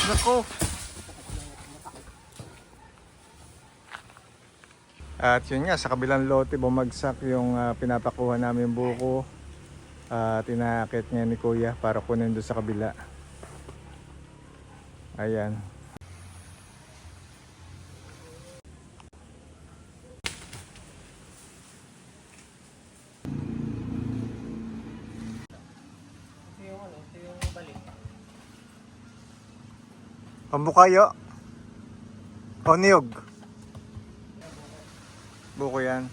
Nako. At yun nga, sa kabilang lote bumagsak yung pinapakuha namin buko. Tinakit nga ni Kuya para kunin doon sa kabila. Ayan. Ito yung balik. Pambukayo. O niyog. Buko yan.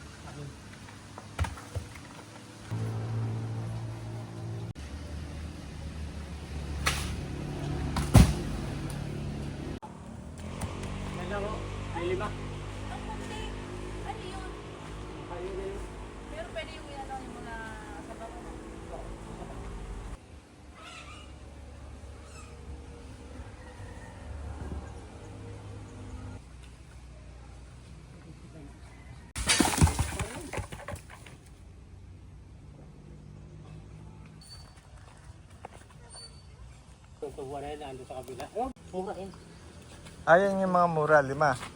Yan lang o. May 5. Ang puti. Ano yun? Ayun na yun. Pero pwede yung ano yung mga sabaw mo. Tutubuan na yun, nandun sa kabila. Mura yun. Ayan yung mga mura, 5.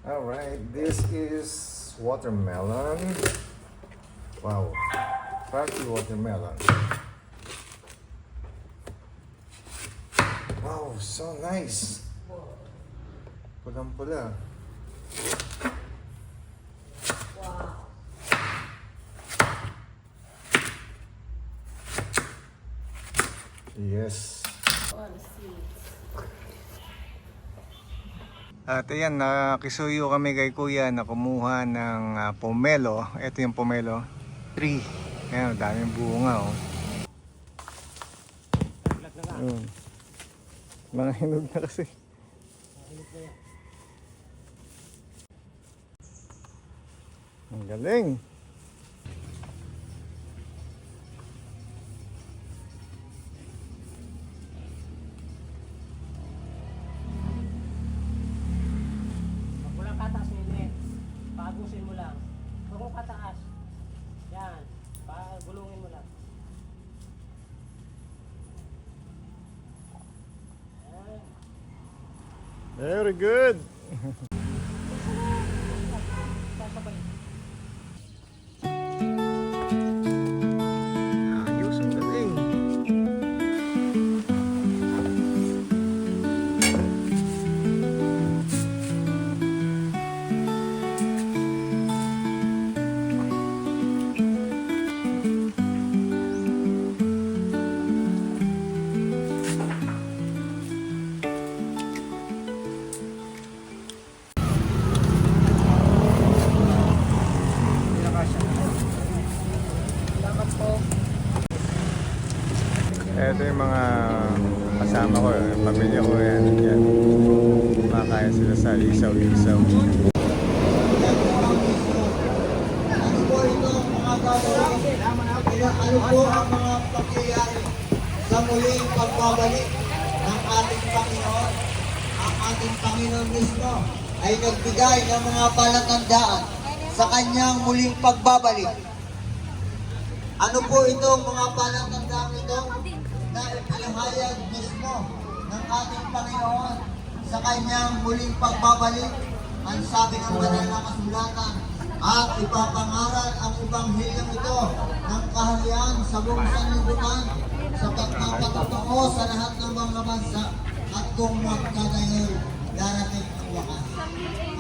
Alright, this is watermelon. Wow, party watermelon. Wow, so nice. Pulang-pula. Yes. At ayan, nakisuyo kami kay Kuya na kumuha ng pomelo. Ito yung pomelo tree. Ayan, daming bunga oh. Naglag na nga. Ayun. Mga hinog na kasi. Mahilig na yan. Ang galing. Pag walang kataas nila, pagusin mo lang. Huwag mong kataas. Yan. Pagulungin mo lang. Yan. Very good. Sasabay. Ayos, ang galing. Ito yung mga kasama ko, pamilya ko yan. Yan. Kumakain sila sa isaw-isaw. Ano po ang mga pangyayari sa muling pagbabalik ng ating Panginoon? Ang ating Panginoon mismo ay nagbigay ng mga palatandaan sa kanyang muling pagbabalik. Ano po itong mga palatandaan ito na ipinahayag mismo ng ating Panginoon sa kanyang muling pagbabalik? Ang sabi ng banal na kasulatan, at ipapangaral ang Ebanghelyo ito ng kaharian sa buong sanlibutan sa pagpapatotoo sa lahat ng mga bansa at kung magkagayon darating ang wakas.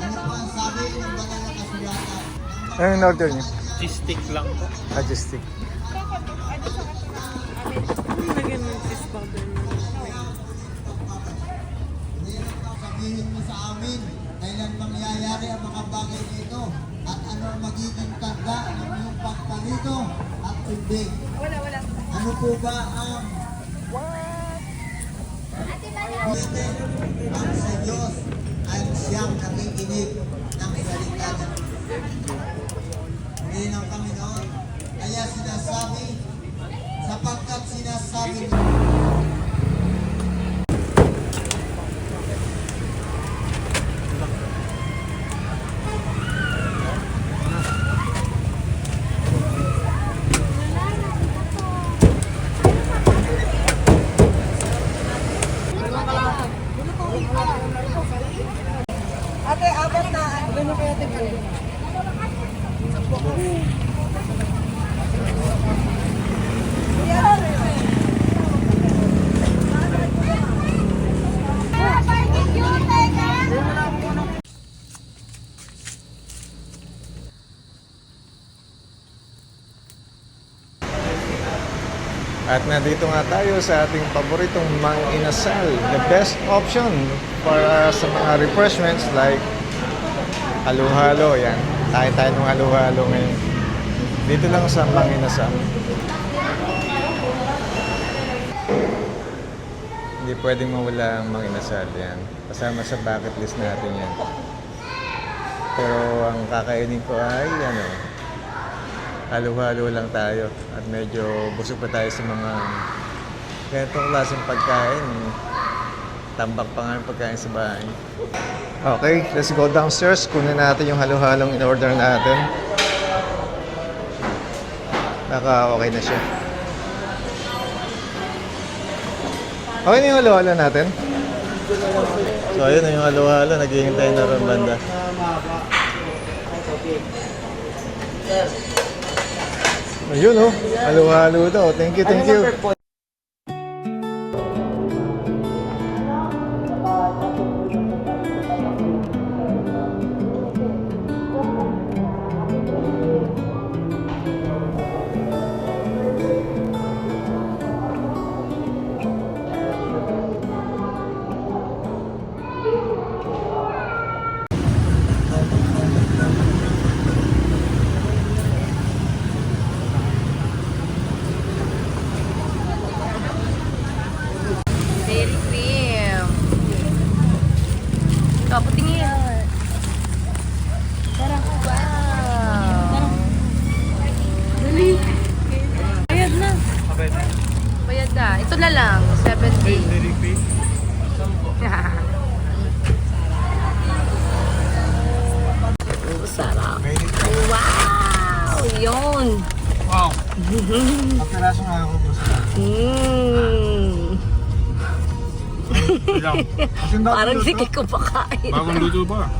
Ano po ang sabi ng banal na kasulatan? Ano yung order niyo? Cheese lang po. Majestic. Sabihin mo sa amin kailan mangyayari ang mga bagay nito at ano ang magiging tanda ng iyong pagparito at tubig. Ano po ba ang ang sa Diyos ay siyang nakikinig ng salita niya. Hindi ng Panginoon. Kaya sinasabi, sapagkat sinasabi Ate, apat na. Ano kaya ate ka rin? At nandito nga tayo sa ating paboritong Mang Inasal. The best option para sa mga refreshments like halo-halo. Yan. Kain tayo ng halo-halo ngayon. Dito lang sa Mang Inasal. Hindi pwedeng mawala ang Mang Inasal. Yan. Kasama sa bucket list natin yan. Pero ang kakainin ko ay halo-halo lang tayo at medyo busog pa tayo sa mga ganitong klaseng pagkain. Tambak pa nga yung pagkain sa bahay. Okay, let's go downstairs. Kunin natin yung halo-halong in-order natin. Okay na siya. Okay na yung halo-halo natin. So ayun na yung halo-halo. Naghihintay na rin banda. Ayun oh, halo-halo daw. Thank you, thank you. Dairy cream. Kaputingin. Tara. Wow. Dali. Bayad na. Bayad na. Ito na lang. 70. Sarap. Wow! Yun. Wow! Kapiraso nga ako. Parang sige ko pakain. Bagong luto ba?